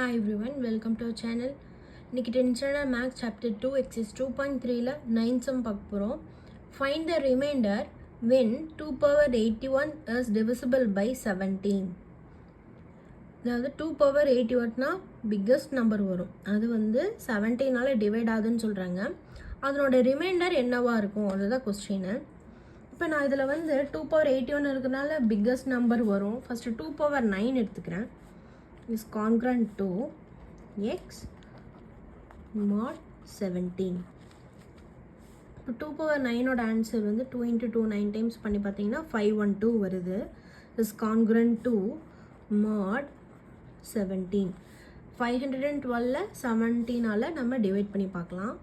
Hi everyone, welcome to our channel. இன்னைக்கு 10th standard maths chapter 2 exercise 2.3ல 9th sum பார்க்க போறோம். Find the remainder when 2 power 81 is divisible by 17. அதாவது 2 power 81னா biggest number வரும். அது வந்து 17ஆல divide ஆகுதுன்னு சொல்றாங்க. அதனோட ரிமைண்டர் என்னவா இருக்கும்? அதுதான் क्वेश्चन. இப்போ நான் இதில் வந்து 2 power 81 இருக்கிறதுனால biggest number வரும். ஃபர்ஸ்ட் 2 power 9 எடுத்துக்கிறேன். is congruent to x mod 17. இப்போ 2 power 9 ஓட ஆன்சர் வந்து 2 into 2 9 times பண்ணி பார்த்தீங்கன்னா 512 வருது. is congruent to mod 17. 512ல 17ஆல நம்ம டிவைட் பண்ணி பார்க்கலாம்.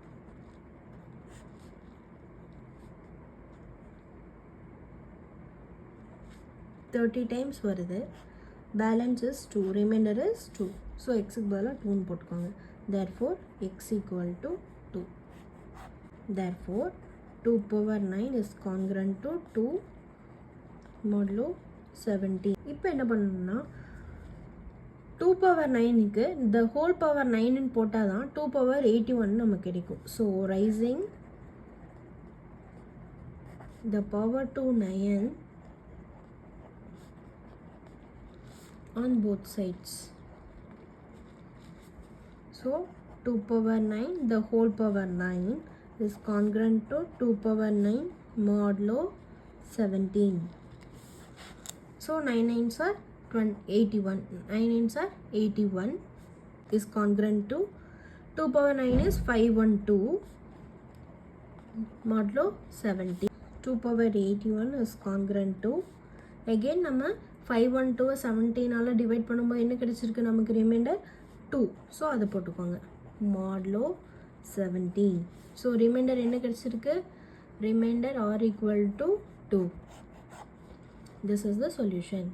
Thirty times வருது. Balance is 2, remainder is 2. So x க்கு பதிலா 2 ன்னு போட்டுக்கோங்க. Therefore x equal to 2. Therefore 2 power 9 is congruent to 2 modulo 17. இப்போ என்ன பண்ணணும்னா 2 power 9க்கு the whole power 9 ன்னு போட்டால் தான் 2 power 81 நமக்கு கிடைக்கும். So raising the power to 9 on both sides. So 2 power 9 the whole power 9 is congruent to 2 power 9 modulo 17. So 9 9s are 81. 9 9s are 81 is congruent to 2 power 9 is 512 modulo 17. 2 power 81 is congruent to again நம்ம 512 17ஆல divide பண்ணும்போது என்ன கிடைச்சிருக்கு நமக்கு reminder 2. So அதை போட்டுக்கோங்க modulo 17. So reminder என்ன கிடைச்சிருக்கு reminder are equal to 2. This is the solution.